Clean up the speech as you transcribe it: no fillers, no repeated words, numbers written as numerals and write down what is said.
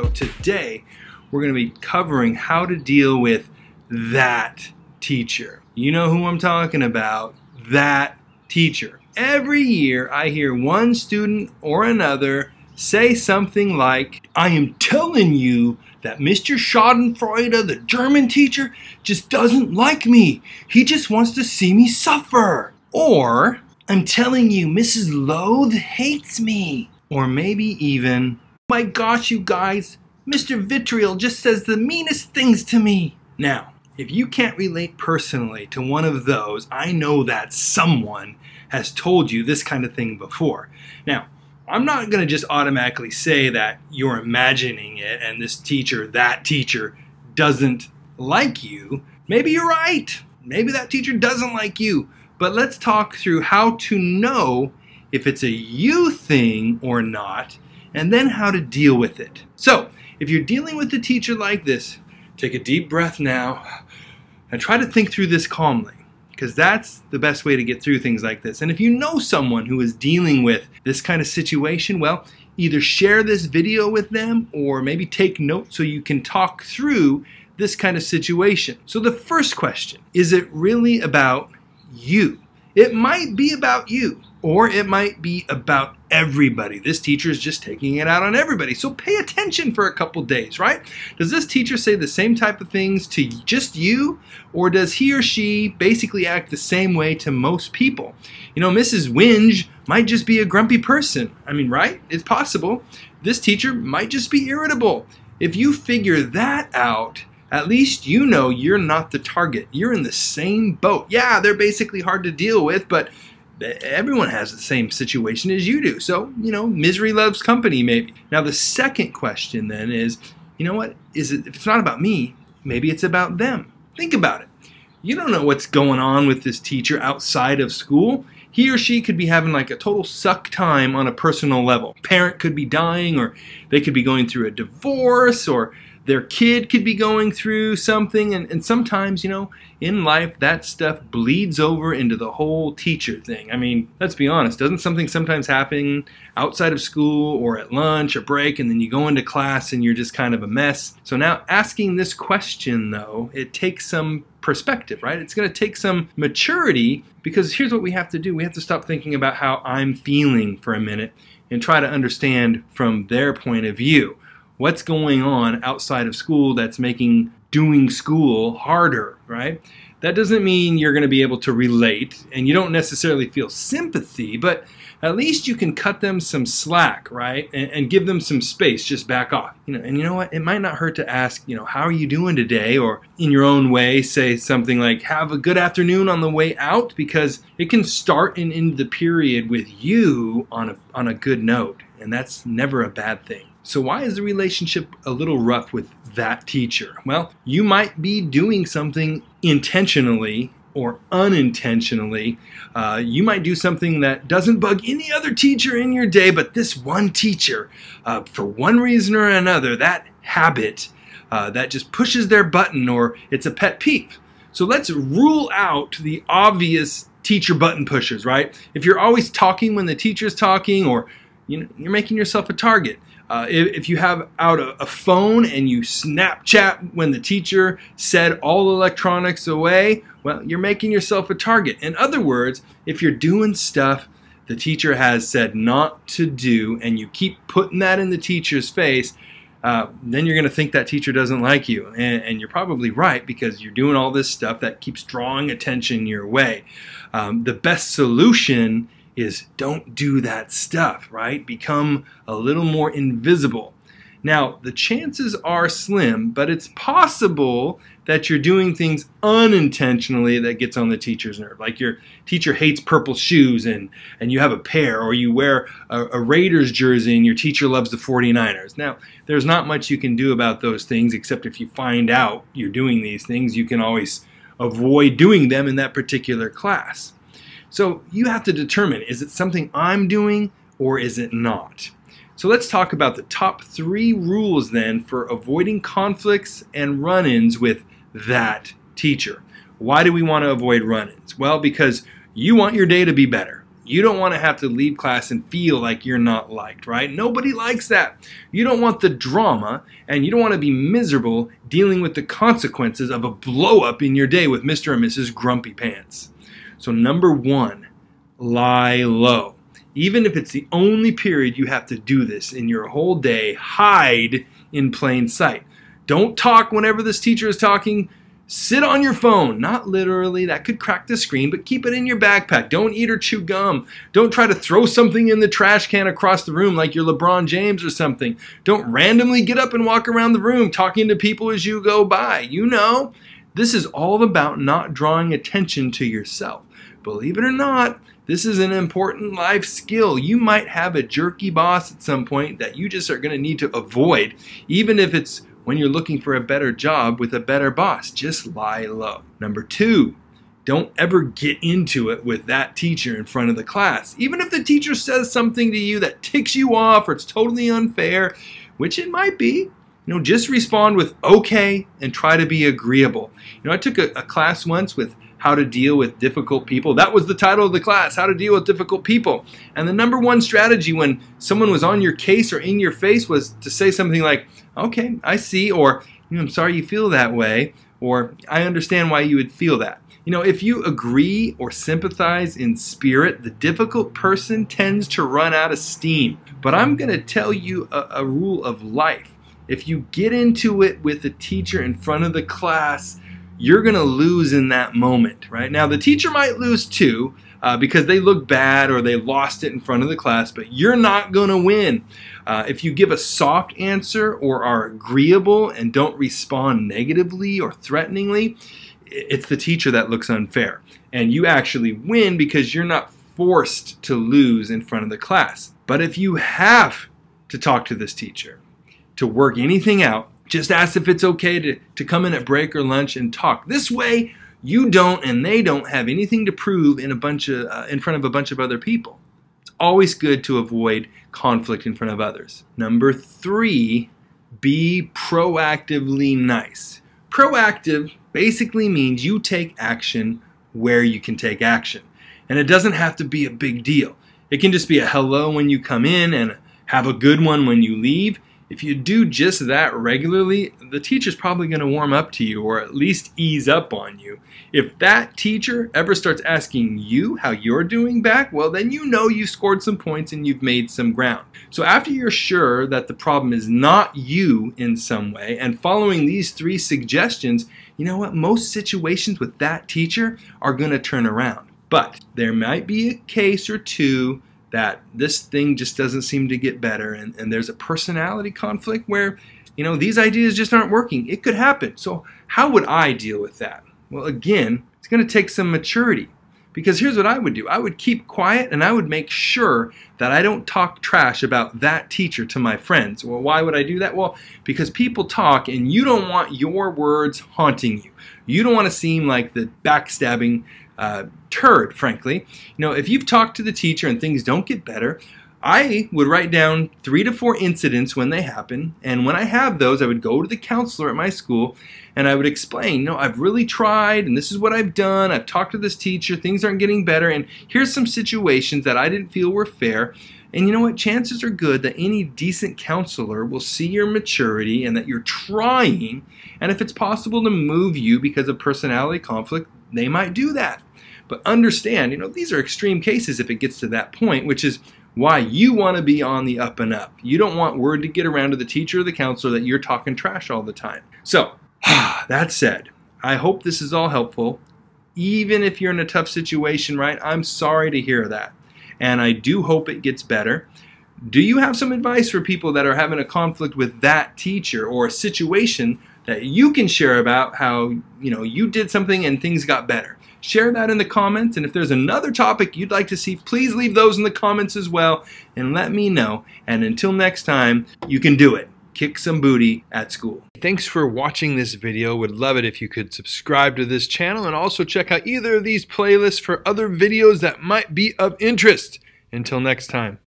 So today we're going to be covering how to deal with that teacher. You know who I'm talking about, that teacher. Every year I hear one student or another say something like, "I am telling you that Mr. Schadenfreude, the German teacher, just doesn't like me. He just wants to see me suffer." Or, "I'm telling you, Mrs. Loathe hates me." Or maybe even, "My gosh, you guys, Mr. Vitriol just says the meanest things to me." Now, if you can't relate personally to one of those, I know that someone has told you this kind of thing before. Now, I'm not going to just automatically say that you're imagining it and this teacher, that teacher, doesn't like you. Maybe you're right. Maybe that teacher doesn't like you. But let's talk through how to know if it's a you thing or not, and then how to deal with it. So, if you're dealing with a teacher like this, take a deep breath now and try to think through this calmly, because that's the best way to get through things like this. And if you know someone who is dealing with this kind of situation, well, either share this video with them or maybe take notes so you can talk through this kind of situation. So the first question, is it really about you? It might be about you, or it might be about everybody. This teacher is just taking it out on everybody. So pay attention for a couple days, right? Does this teacher say the same type of things to just you, or does he or she basically act the same way to most people? You know, Mrs. Whinge might just be a grumpy person. I mean, right? It's possible. This teacher might just be irritable. If you figure that out, at least you know you're not the target. You're in the same boat. Yeah, they're basically hard to deal with, but everyone has the same situation as you do. So, you know, misery loves company maybe. Now the second question then is, you know what? If it's not about me, maybe it's about them. Think about it. You don't know what's going on with this teacher outside of school. He or she could be having like a total suck time on a personal level. Parent could be dying, or they could be going through a divorce, or their kid could be going through something, and sometimes, you know, in life that stuff bleeds over into the whole teacher thing. I mean, let's be honest, doesn't something sometimes happen outside of school or at lunch or break, and then you go into class and you're just kind of a mess? So now asking this question, though, it takes some perspective, right? It's going to take some maturity, because here's what we have to do. We have to stop thinking about how I'm feeling for a minute and try to understand from their point of view. What's going on outside of school that's making doing school harder, right? That doesn't mean you're going to be able to relate, and you don't necessarily feel sympathy, but at least you can cut them some slack, right? And give them some space, just back off. You know, and you know what? It might not hurt to ask, you know, "How are you doing today?" Or in your own way, say something like, "Have a good afternoon" on the way out, because it can start and end the period with you on a good note, and that's never a bad thing. So why is the relationship a little rough with that teacher? Well, you might be doing something intentionally or unintentionally. You might do something that doesn't bug any other teacher in your day, but this one teacher, for one reason or another, that habit that just pushes their button, or it's a pet peeve. So let's rule out the obvious teacher button pushers, right? If you're always talking when the teacher's talking, or you're making yourself a target. If you have out a phone and you Snapchat when the teacher said all electronics away, well, you're making yourself a target. In other words, if you're doing stuff the teacher has said not to do, and you keep putting that in the teacher's face, then you're going to think that teacher doesn't like you. And you're probably right, because you're doing all this stuff that keeps drawing attention your way. The best solution is don't do that stuff, right? Become a little more invisible. Now, the chances are slim, but it's possible that you're doing things unintentionally that gets on the teacher's nerve. Like your teacher hates purple shoes and you have a pair, or you wear a Raiders jersey and your teacher loves the 49ers. Now, there's not much you can do about those things, except if you find out you're doing these things, you can always avoid doing them in that particular class. So you have to determine, is it something I'm doing or is it not? So let's talk about the top 3 rules then for avoiding conflicts and run-ins with that teacher. Why do we want to avoid run-ins? Well, because you want your day to be better. You don't want to have to leave class and feel like you're not liked, right? Nobody likes that. You don't want the drama, and you don't want to be miserable dealing with the consequences of a blow up in your day with Mr. and Mrs. Grumpy Pants. So number one, lie low. Even if it's the only period you have to do this in your whole day, hide in plain sight. Don't talk whenever this teacher is talking. Sit on your phone, not literally, that could crack the screen, but keep it in your backpack. Don't eat or chew gum. Don't try to throw something in the trash can across the room like you're LeBron James or something. Don't randomly get up and walk around the room talking to people as you go by. You know, this is all about not drawing attention to yourself. Believe it or not, this is an important life skill. You might have a jerky boss at some point that you just are going to need to avoid, even if it's when you're looking for a better job with a better boss. Just lie low. Number two, don't ever get into it with that teacher in front of the class. Even if the teacher says something to you that ticks you off or it's totally unfair, which it might be, just respond with okay and try to be agreeable. I took a class once with how to deal with difficult people. That was the title of the class, how to deal with difficult people. And the number one strategy when someone was on your case or in your face was to say something like, okay, I see, or I'm sorry you feel that way, or I understand why you would feel that. If you agree or sympathize in spirit, the difficult person tends to run out of steam. But I'm going to tell you a rule of life. If you get into it with a teacher in front of the class, you're going to lose in that moment, right? Now, the teacher might lose too because they look bad or they lost it in front of the class, but you're not going to win. If you give a soft answer or are agreeable and don't respond negatively or threateningly, it's the teacher that looks unfair. And you actually win because you're not forced to lose in front of the class. But if you have to talk to this teacher to work anything out, just ask if it's okay to come in at break or lunch and talk. This way, you don't and they don't have anything to prove in front of a bunch of other people. It's always good to avoid conflict in front of others. Number three, be proactively nice. Proactive basically means you take action where you can take action. And it doesn't have to be a big deal. It can just be a hello when you come in and have a good one when you leave. If you do just that regularly, the teacher's probably going to warm up to you or at least ease up on you. If that teacher ever starts asking you how you're doing back, well, then you know you scored some points and you've made some ground. So after you're sure that the problem is not you in some way and following these three suggestions, you know what? Most situations with that teacher are going to turn around. But there might be a case or two that this thing just doesn't seem to get better and there's a personality conflict where, these ideas just aren't working. It could happen. So how would I deal with that? Well, again, it's going to take some maturity because here's what I would do. I would keep quiet and I would make sure that I don't talk trash about that teacher to my friends. Well, why would I do that? Well, because people talk and you don't want your words haunting you. You don't want to seem like the backstabbing turd, frankly. If you've talked to the teacher and things don't get better, I would write down 3 to 4 incidents when they happen, and when I have those, I would go to the counselor at my school and I would explain, I've really tried and this is what I've done. I've talked to this teacher, things aren't getting better, and here's some situations that I didn't feel were fair. And you know what? Chances are good that any decent counselor will see your maturity and that you're trying, and if it's possible to move you because of personality conflict, they might do that. But understand, these are extreme cases if it gets to that point, which is why you want to be on the up and up. You don't want word to get around to the teacher or the counselor that you're talking trash all the time. So, that said, I hope this is all helpful. Even if you're in a tough situation, right? I'm sorry to hear that. And I do hope it gets better. Do you have some advice for people that are having a conflict with that teacher or a situation that you can share about how, you did something and things got better? Share that in the comments, and if there's another topic you'd like to see, please leave those in the comments as well and let me know. And until next time, you can do it. Kick some booty at school. Thanks for watching this video. Would love it if you could subscribe to this channel and also check out either of these playlists for other videos that might be of interest. Until next time.